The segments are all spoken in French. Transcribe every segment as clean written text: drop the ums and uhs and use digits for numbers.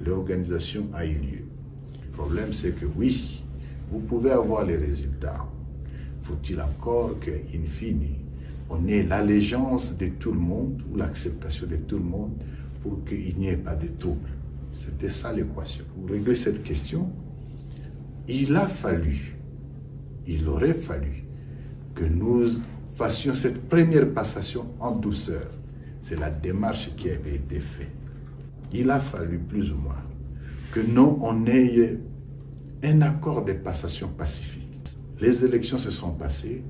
l'organisation a eu lieu. Le problème, c'est que oui, vous pouvez avoir les résultats. Faut-il encore qu'in fine, on ait l'allégeance de tout le monde ou l'acceptation de tout le monde pour qu'il n'y ait pas de trouble. C'était ça l'équation. Pour régler cette question, il aurait fallu que nous fassions cette première passation en douceur. C'est la démarche qui avait été faite. Il a fallu plus ou moins que nous, on ait un accord de passation pacifique. Les élections se sont passées,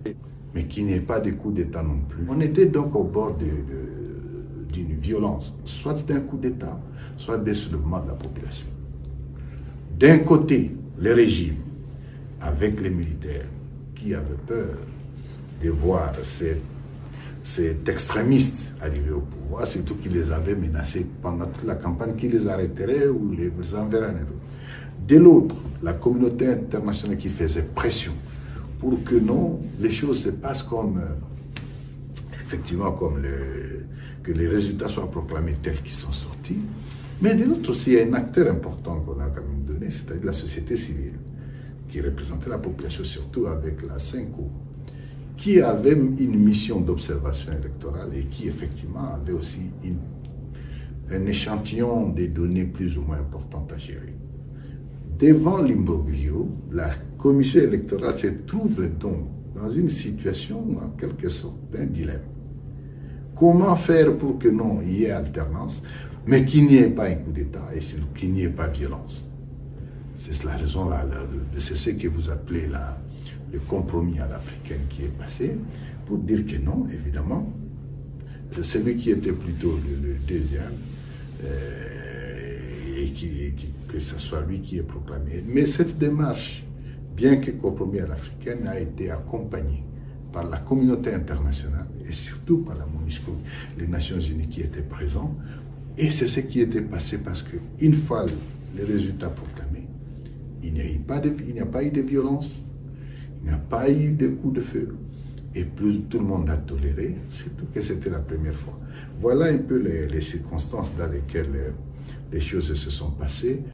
mais qu'il n'y ait pas de coup d'État non plus. On était donc au bord d'une violence, soit d'un coup d'État, soit des soulèvements de la population. D'un côté, le régime, avec les militaires, qui avaient peur de voir cet extrémiste arriver au pouvoir, surtout qu'ils les avaient menacés pendant toute la campagne, qu'ils les arrêteraient ou les enverraient en Europe. De l'autre, la communauté internationale qui faisait pression pour que non, les choses se passent comme, effectivement, que les résultats soient proclamés tels qu'ils sont sortis. Mais de l'autre aussi, il y a un acteur important qu'on a quand même donné, c'est-à-dire la société civile, qui représentait la population, surtout avec la CENCO, qui avait une mission d'observation électorale et qui, effectivement, avait aussi un échantillon des données plus ou moins importantes à gérer. Devant l'imbroglio, la commission électorale se trouve donc dans une situation, en quelque sorte, d'un dilemme. Comment faire pour que non, il y ait alternance, mais qu'il n'y ait pas un coup d'État et qu'il n'y ait pas violence? C'est la raison, c'est ce que vous appelez le compromis à l'africaine qui est passé, pour dire que non, évidemment, celui qui était plutôt le deuxième, et que ce soit lui qui est proclamé. Mais cette démarche, bien que compromis à l'africaine, a été accompagnée par la communauté internationale et surtout par la MONUSCO, les Nations Unies qui étaient présents. Et c'est ce qui était passé parce qu'une fois les résultats proclamés, il n'y a pas eu de violence, il n'y a pas eu de coups de feu. Et plus tout le monde a toléré, surtout que c'était la première fois. Voilà un peu les circonstances dans lesquelles les choses se sont passées.